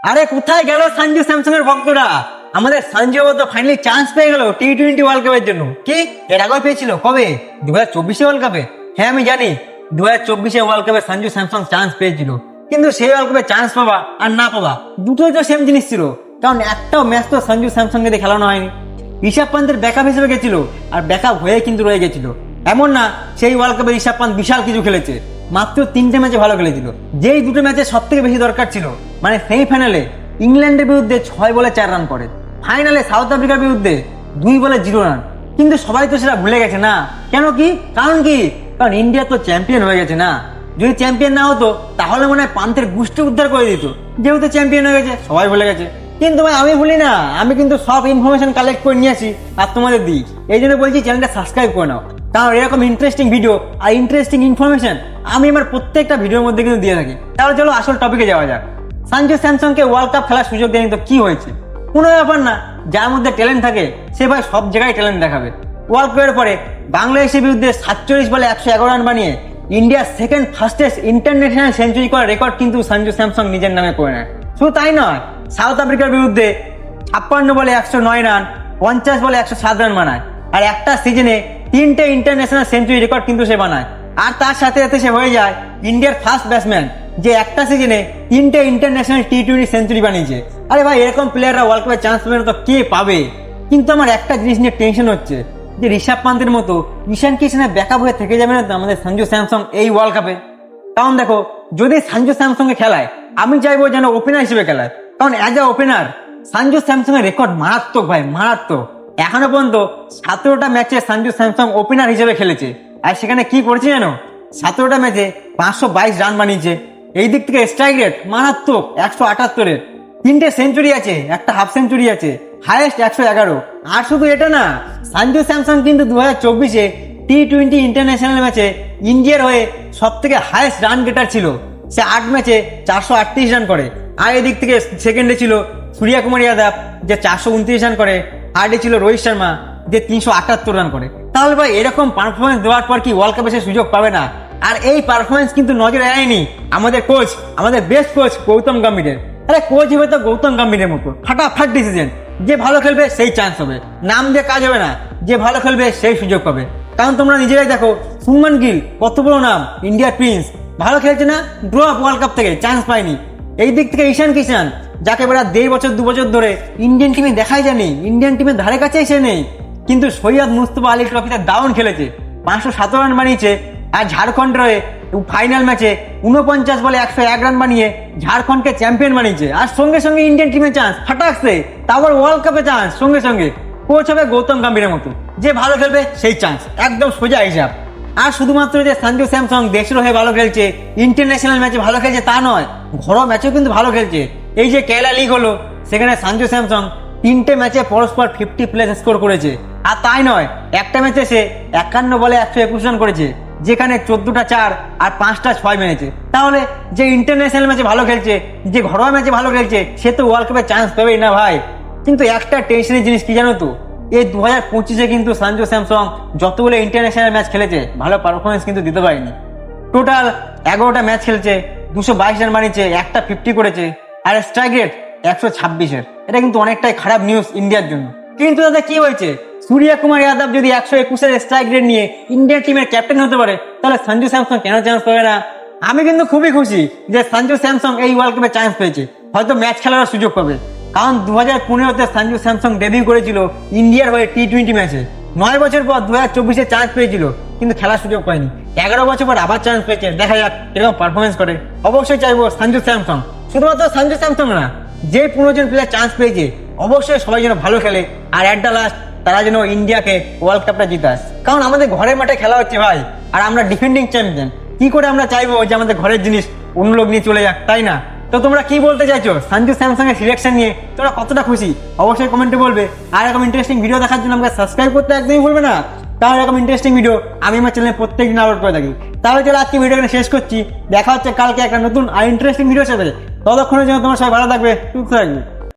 আরে কোথায় গেল সঞ্জু স্যামসং এর ভক্তরা? আমাদের সঞ্জু বাবু তো ফাইনালি চান্স পেয়ে গেল টি-20 ওয়ার্ল্ড কাপের জন্য। কি এর আগেও পেয়েছিল? কবে? 2024 ওয়ার্ল্ড কাপে। হ্যাঁ আমি জানি 2024 ওয়ার্ল্ড কাপে সঞ্জু স্যামসং চান্স পেয়েছিল, কিন্তু সেই ওয়ার্ল্ড কাপে চান্স পাবা আর না পাবা দুটোই তো সেম জিনিস ছিল। কারণ একটাও ম্যাচ তো সঞ্জু স্যামসং কে দিয়ে খেলানো হয়নি। ঋষভ পান্তের ব্যাকআপ হিসেবে গেছিল, আর ব্যাকআপ হয়ে কিন্তু রয়ে গেছিল। এমন না সেই ওয়ার্ল্ড কাপে ঋষভ পান্ত বিশাল কিছু খেলেছে, মাত্র 3টে ম্যাচে ভালো খেলেছিল। যেই দুটো ম্যাচে সব থেকে বেশি দরকার ছিল, মানে সেমিফাইনালে ইংল্যান্ডের বিরুদ্ধে 6 বলে 4 রান করে, ফাইনালে সাউথ আফ্রিকার বিরুদ্ধে 2 বলে 0 রান। কিন্তু সবাই তো সেটা ভুলে গেছে না। কেন কি কারণ কি? কারণ ইন্ডিয়া তো চ্যাম্পিয়ন হয়ে গেছে না। যদি চ্যাম্পিয়ন না হতো তাহলে মনে হয় পান্তের গোষ্ঠী উদ্ধার করে দিত। যেহেতু চ্যাম্পিয়ন হয়ে গেছে সবাই ভুলে গেছে। কিন্তু ভাই আমি ভুলি না, আমি কিন্তু সব ইনফরমেশন কালেক্ট করে নিয়ে আসি আর তোমাদের দিই। এই জন্য বলছি চ্যানেলটা সাবস্ক্রাইব করে নাও, কারণ এরকম ইন্টারেস্টিং ভিডিও আর ইন্টারেস্টিং ইনফরমেশন আমি আমার প্রত্যেকটা ভিডিওর মধ্যে কিন্তু দিয়ে থাকি। তাহলে চলো আসল টপিকে যাওয়া যাক। সঞ্জু স্যামসংকে ওয়ার্ল্ড কাপ খেলার সুযোগ দেয়নি তো কি হয়েছে? কোনো ব্যাপার না, যার মধ্যে ট্যালেন্ট থাকে সে ভাই সব জায়গায় ট্যালেন্ট দেখাবে। ওয়ার্ল্ড কাপের পরে বাংলাদেশের বিরুদ্ধে 47 বলে 111 রান বানিয়ে ইন্ডিয়ার সেকেন্ড ফাস্টেস্ট ইন্টারন্যাশনাল সেঞ্চুরি করার রেকর্ড কিন্তু সঞ্জু স্যামসং নিজের নামে করে নেয়। শুধু তাই নয়, সাউথ আফ্রিকার বিরুদ্ধে 56 বলে 109 রান, 50 বলে 107 রান বানায়, আর একটা সিজনে 3টে ইন্টারন্যাশনাল সেঞ্চুরি রেকর্ড কিন্তু সে বানায়। আর তার সাথে সাথে সে হয়ে যায় ইন্ডিয়ার ফার্স্ট ব্যাটসম্যান যে একটা সিজনে 3টে ইন্টারন্যাশনাল টি-20 সেঞ্চুরি বানিয়েছে। আরে ভাই এরকম প্লেয়াররা ওয়ার্ল্ড কাপে চান্স পাবে না তো কে পাবে? কিন্তু আমার একটা জিনিস নিয়ে টেনশন হচ্ছে যে ঋষভ পান্তের মতো ঈশান কিশনের ব্যাকআপ হয়ে থেকে যাবে না তো আমাদের সঞ্জু স্যামসং এই ওয়ার্ল্ড কাপে। কারণ দেখো, যদি সঞ্জু স্যামসংকে খেলায় আমি চাইবো যেন ওপেনার হিসেবে খেলায়, কারণ as a opener Sanju Samsung এর রেকর্ড মারাত্মক ভাই, মারাত্মক। এখনো পর্যন্ত 17টা ম্যাচে সঞ্জু স্যামসং ওপেনার হিসেবে খেলেছে, আর সেখানে কি করেছে জানো? 17টা ম্যাচে 522 রান বানিয়েছে। এই দিক থেকে স্ট্রাইক রেট মারাত্মক 178-এর, 3টে সেঞ্চুরি আছে, একটা হাফ সেঞ্চুরি আছে, হাইয়েস্ট 111। আর শুধু এটা না, সঞ্জু স্যামসং কিন্তু 2024-এ টি-20 ইন্টারন্যাশনাল ম্যাচে ইন্ডিয়ার হয়ে সব থেকে হাইয়েস্ট রান গেটার ছিল। সে 8 ম্যাচে 438 রান করে। আর এদিক থেকে সেকেন্ডে ছিল সূর্য কুমার যাদব যে 429 রান করে, আর ছিল রোহিত শর্মা যে 378 রান করে। তাহলে ভাই এরকম পারফরমেন্স দেওয়ার পর কি ওয়ার্ল্ড কাপে সে সুযোগ পাবে না? আর এই পারফরমেন্স কিন্তু নজরে আনেনি আমাদের কোচ, আমাদের বেস্ট কোচ গৌতম গম্ভীরের। আরে কোচ হবে তো গৌতম গম্ভীরের মতো ফাটাফাট ডিসিশন, যে ভালো খেলবে সেই চান্স হবে, নাম দিয়ে কাজ হবে না, যে ভালো খেলবে সেই সুযোগ পাবে। কারণ তোমরা নিজেরাই দেখো, শুভমান গিল কত বড় নাম, ইন্ডিয়ার প্রিন্স, ভালো খেলছে না, ড্রপ ওয়ার্ল্ড কাপ থেকে চান্স পায়নি। এই দিক থেকে ঈশান কিষান যাকে এবার 1.5 বছর 2 বছর ধরে ইন্ডিয়ান টিমে দেখাই যায়নি, ইন্ডিয়ান টিমের ধারে কাছে এসে নেই, কিন্তু সৈয়দ মুস্তফা আলী ট্রফিতে দারুণ খেলেছে, 507 রান বানিয়েছে। আর ঝাড়খণ্ডের হয়ে ফাইনাল ম্যাচে 49 বলে 101 রান বানিয়ে ঝাড়খণ্ডকে চ্যাম্পিয়ন বানিয়েছে। আর সঙ্গে সঙ্গে ইন্ডিয়ান টিমে চান্স ফাটাকছে, তারপর ওয়ার্ল্ড কাপে চান্স সঙ্গে সঙ্গে। কোচ হবে গৌতম গম্ভীরের মতো, যে ভালো খেলবে সেই চান্স, একদম সোজা হিসাব। আর শুধুমাত্র যে সঞ্জু স্যামসং দেশের হয়ে ভালো খেলছে, ইন্টারন্যাশনাল ম্যাচে ভালো খেলছে তা নয়, ঘরোয়া ম্যাচেও কিন্তু ভালো খেলছে। এই যে কেরালা লিগ হলো, সেখানে সঞ্জু স্যামসং 3টে ম্যাচে পরস্পর 50+ স্কোর করেছে। আর তাই নয়, একটা ম্যাচে সে 51 বলে 121 রান করেছে, যেখানে 14টা 4 আর 5টা 6 মেরেছে। তাহলে যে ইন্টারন্যাশনাল ম্যাচে ভালো খেলছে, যে ঘরোয়া ম্যাচে ভালো খেলছে, সে তো ওয়ার্ল্ড কাপে চান্স পাবেই না ভাই। কিন্তু একটা টেনশনের জিনিস কি জানো তো, এই 2025-এ কিন্তু সঞ্জু স্যামসং যতগুলো ইন্টারন্যাশনাল ম্যাচ খেলেছে ভালো পারফরমেন্স কিন্তু দিতে পারেনি। টোটাল 11টা ম্যাচ খেলছে, 222 রান বানিয়েছে, একটা 50 করেছে, আর স্ট্রাইক রেট 126-এর। এটা কিন্তু অনেকটাই খারাপ নিউজ ইন্ডিয়ার জন্য। কিন্তু দাদা কি হয়েছে, সূর্য কুমার যাদব যদি 121-এর স্ট্রাইক রেট নিয়ে ইন্ডিয়ান টিমের ক্যাপ্টেন হতে পারে, তাহলে সঞ্জু স্যামসং কেন চান্স পাবে না? আমি কিন্তু খুবই খুশি যে সঞ্জু স্যামসং এই ওয়ার্ল্ড কাপে চান্স পেয়েছে, হয়তো ম্যাচ খেলার সুযোগ পাবে। কারণ 2015-তে সঞ্জু স্যামসং ডেবিউ করেছিল ইন্ডিয়ার হয়ে টি-20 ম্যাচে। 9 বছর পর 2024-এ চান্স পেয়েছিল, কিন্তু খেলার সুযোগ পায়নি। 11 বছর পর আবার চান্স পেয়েছে, দেখা যাক এরকম পারফরমেন্স করে। অবশ্যই চাইবো সঞ্জু স্যামসং, শুধুমাত্র সঞ্জু স্যামসং না, যে 15 জন প্লেয়ার চান্স পেয়েছে অবশ্যই সবাই যেন ভালো খেলে, আর অ্যাট দ্য লাস্ট তারা যেন ইন্ডিয়াকে ওয়ার্ল্ড কাপটা জিতাস। কারণ আমাদের ঘরের মাঠে খেলা হচ্ছে ভাই, আর আমরা ডিফেন্ডিং চ্যাম্পিয়ন, কি করে আমরা চাইবো যে আমাদের ঘরের জিনিস অন্য লোক নিয়ে চলে যাক, তাই না? তো তোমরা কি বলতে চাইছো সঞ্জু স্যামসং এর সিলেকশন নিয়ে? তোমরা কতটা খুশি অবশ্যই কমেন্টে বলবে। আর এরকম ইন্টারেস্টিং ভিডিও দেখার জন্য আমাকে সাবস্ক্রাইব করতে একদমই ভুলবে না, কারণ এরকম ইন্টারেস্টিং ভিডিও আমি আমার চ্যানেলে প্রত্যেকদিন আপলোড করে থাকি। তাহলে চলো আজকে ভিডিওটা শেষ করছি, দেখা হচ্ছে কালকে একটা নতুন আর ইন্টারেস্টিং ভিডিও সাথে। ততক্ষণের জন্য তোমরা সবাই ভালো থাকবে, সুস্থ থাকবে।